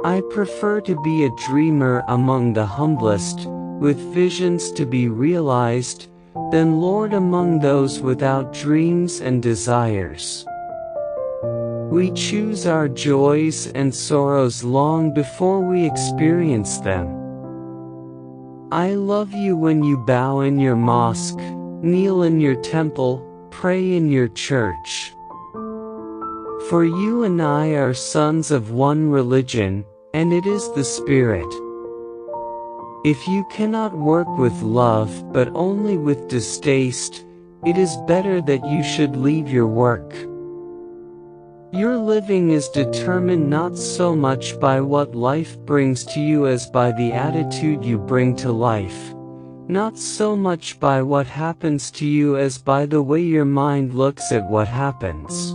I prefer to be a dreamer among the humblest, with visions to be realized, than lord among those without dreams and desires. We choose our joys and sorrows long before we experience them. I love you when you bow in your mosque, kneel in your temple, pray in your church. For you and I are sons of one religion, and it is the Spirit. If you cannot work with love but only with distaste, it is better that you should leave your work. Your living is determined not so much by what life brings to you as by the attitude you bring to life, not so much by what happens to you as by the way your mind looks at what happens.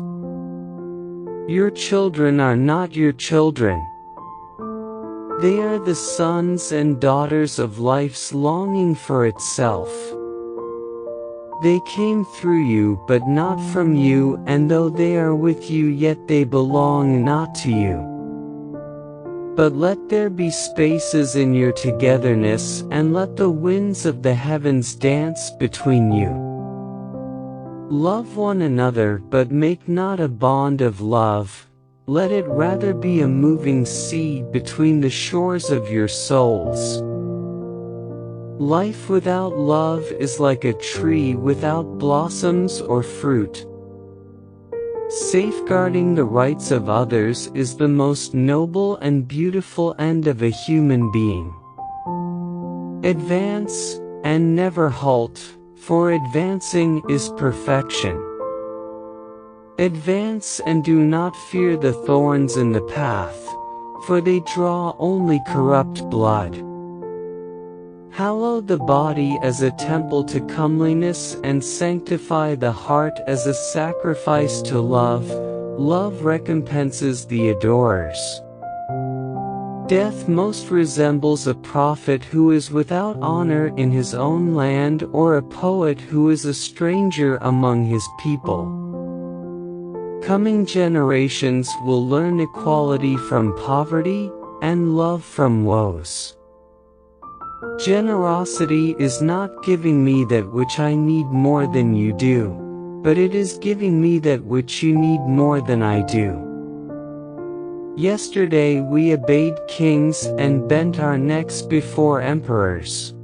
Your children are not your children. They are the sons and daughters of life's longing for itself. They came through you but not from you, and though they are with you yet they belong not to you. But let there be spaces in your togetherness, and let the winds of the heavens dance between you. Love one another, but make not a bond of love. Let it rather be a moving sea between the shores of your souls. Life without love is like a tree without blossoms or fruit. Safeguarding the rights of others is the most noble and beautiful end of a human being. Advance, and never halt, for advancing is perfection. Advance and do not fear the thorns in the path, for they draw only corrupt blood. Hallow the body as a temple to comeliness, and sanctify the heart as a sacrifice to love. Love recompenses the adorers. Death most resembles a prophet who is without honor in his own land, or a poet who is a stranger among his people. Coming generations will learn equality from poverty, and love from woes. Generosity is not giving me that which I need more than you do, but it is giving me that which you need more than I do. Yesterday we obeyed kings and bent our necks before emperors.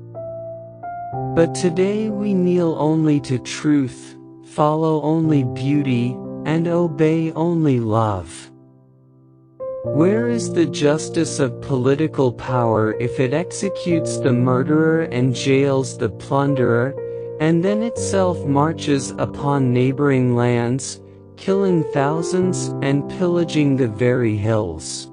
But today we kneel only to truth, follow only beauty, and obey only love. Where is the justice of political power if it executes the murderer and jails the plunderer, and then itself marches upon neighboring lands, killing thousands and pillaging the very hills?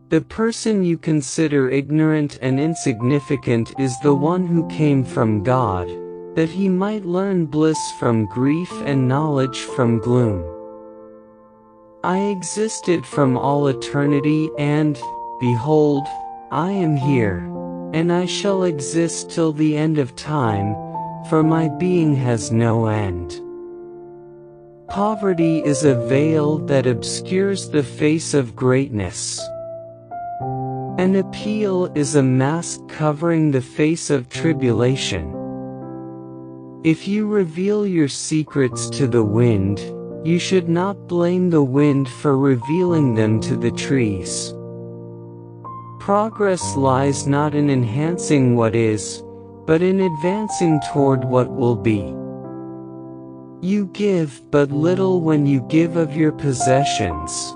The person you consider ignorant and insignificant is the one who came from God, that he might learn bliss from grief and knowledge from gloom. I existed from all eternity, and, behold, I am here, and I shall exist till the end of time, for my being has no end. Poverty is a veil that obscures the face of greatness. An appeal is a mask covering the face of tribulation. If you reveal your secrets to the wind, you should not blame the wind for revealing them to the trees. Progress lies not in enhancing what is, but in advancing toward what will be. You give but little when you give of your possessions.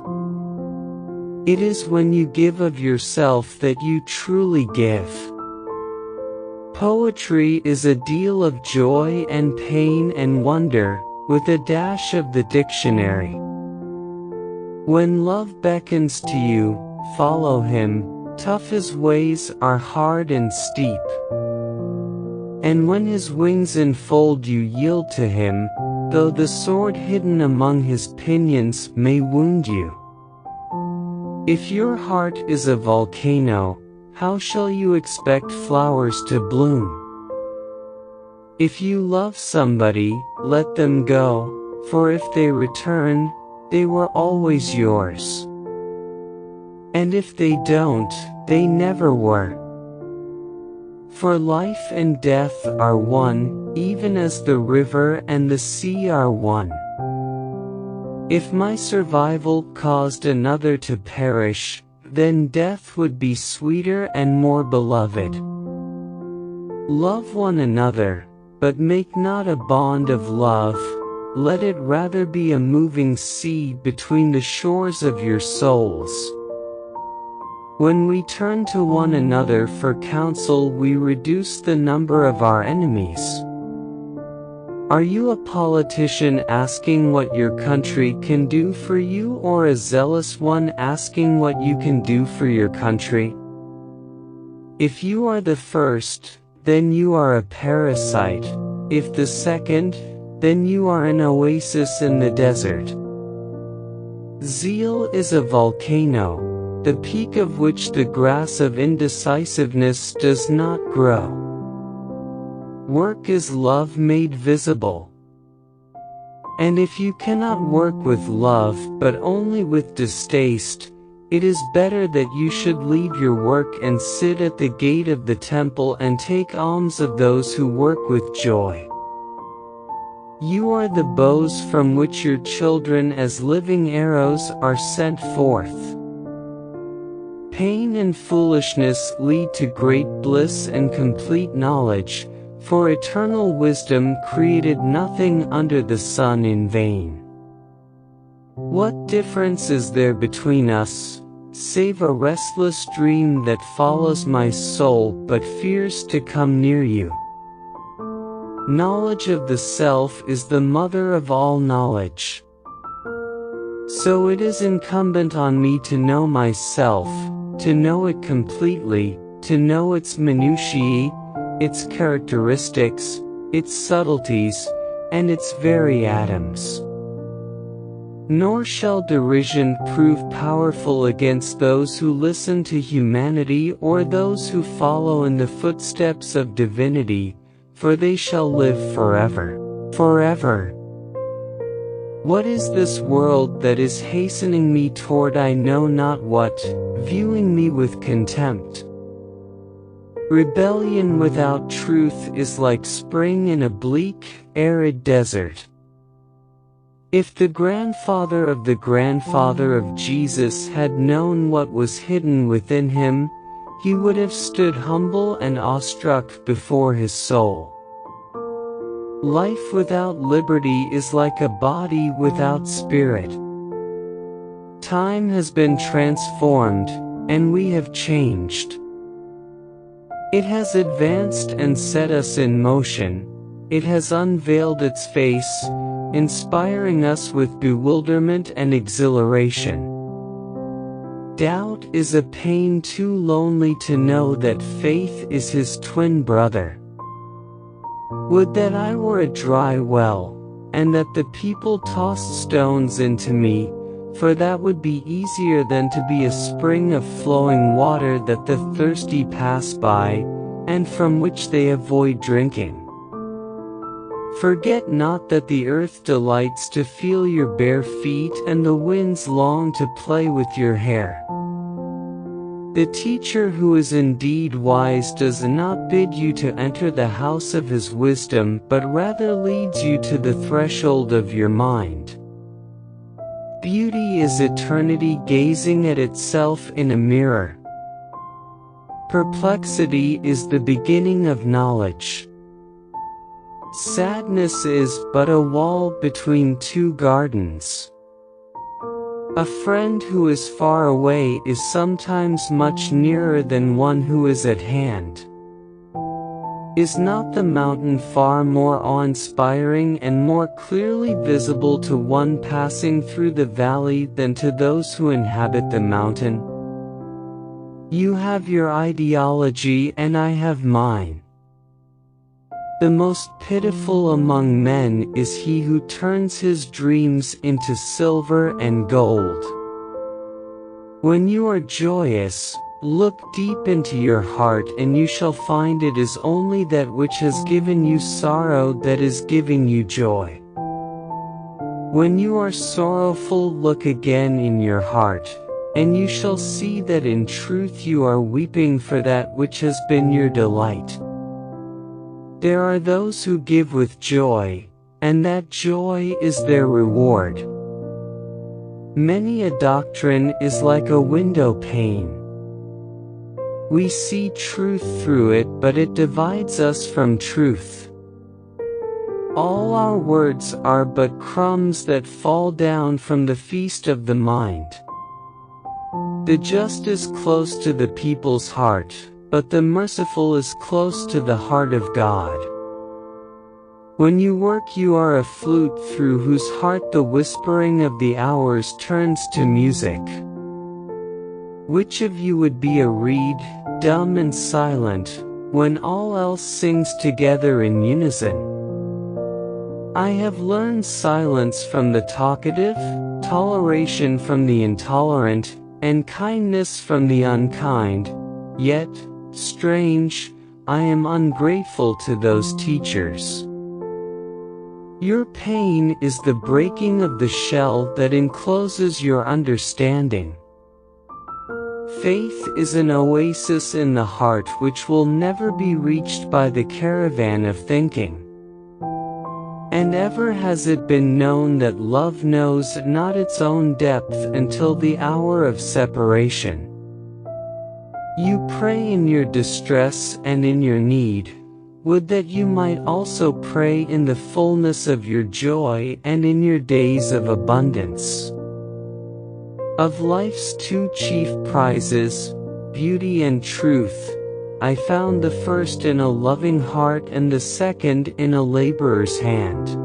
It is when you give of yourself that you truly give. Poetry is a deal of joy and pain and wonder, with a dash of the dictionary. When love beckons to you, follow him, tough his ways are hard and steep. And when his wings enfold you, yield to him, though the sword hidden among his pinions may wound you. If your heart is a volcano, how shall you expect flowers to bloom? If you love somebody, let them go, for if they return, they were always yours. And if they don't, they never were. For life and death are one, even as the river and the sea are one. If my survival caused another to perish, then death would be sweeter and more beloved. Love one another, but make not a bond of love, let it rather be a moving sea between the shores of your souls. When we turn to one another for counsel, we reduce the number of our enemies. Are you a politician asking what your country can do for you, or a zealous one asking what you can do for your country? If you are the first, then you are a parasite. If the second, then you are an oasis in the desert. Zeal is a volcano, the peak of which the grass of indecisiveness does not grow. Work is love made visible. And if you cannot work with love but only with distaste, it is better that you should leave your work and sit at the gate of the temple and take alms of those who work with joy. You are the bows from which your children as living arrows are sent forth. Pain and foolishness lead to great bliss and complete knowledge, for eternal wisdom created nothing under the sun in vain. What difference is there between us, save a restless dream that follows my soul but fears to come near you? Knowledge of the self is the mother of all knowledge. So it is incumbent on me to know myself, to know it completely, to know its minutiae, its characteristics, its subtleties, and its very atoms. Nor shall derision prove powerful against those who listen to humanity or those who follow in the footsteps of divinity, for they shall live forever. Forever. What is this world that is hastening me toward I know not what, viewing me with contempt? Rebellion without truth is like spring in a bleak, arid desert. If the grandfather of Jesus had known what was hidden within him, he would have stood humble and awestruck before his soul. Life without liberty is like a body without spirit. Time has been transformed, and we have changed. It has advanced and set us in motion. It has unveiled its face, inspiring us with bewilderment and exhilaration. Doubt is a pain too lonely to know that faith is his twin brother. Would that I were a dry well, and that the people tossed stones into me, for that would be easier than to be a spring of flowing water that the thirsty pass by, and from which they avoid drinking. Forget not that the earth delights to feel your bare feet and the winds long to play with your hair. The teacher who is indeed wise does not bid you to enter the house of his wisdom, but rather leads you to the threshold of your mind. Beauty is eternity gazing at itself in a mirror. Perplexity is the beginning of knowledge. Sadness is but a wall between two gardens. A friend who is far away is sometimes much nearer than one who is at hand. Is not the mountain far more awe-inspiring and more clearly visible to one passing through the valley than to those who inhabit the mountain? You have your ideology and I have mine. The most pitiful among men is he who turns his dreams into silver and gold. When you are joyous, look deep into your heart and you shall find it is only that which has given you sorrow that is giving you joy. When you are sorrowful, look again in your heart, and you shall see that in truth you are weeping for that which has been your delight. There are those who give with joy, and that joy is their reward. Many a doctrine is like a window pane. We see truth through it, but it divides us from truth. All our words are but crumbs that fall down from the feast of the mind. The just is close to the people's heart, but the merciful is close to the heart of God. When you work, you are a flute through whose heart the whispering of the hours turns to music. Which of you would be a reed, dumb and silent, when all else sings together in unison? I have learned silence from the talkative, toleration from the intolerant, and kindness from the unkind, yet, strange, I am ungrateful to those teachers. Your pain is the breaking of the shell that encloses your understanding. Faith is an oasis in the heart which will never be reached by the caravan of thinking. And ever has it been known that love knows not its own depth until the hour of separation. You pray in your distress and in your need. Would that you might also pray in the fullness of your joy and in your days of abundance. Of life's two chief prizes, beauty and truth, I found the first in a loving heart and the second in a laborer's hand.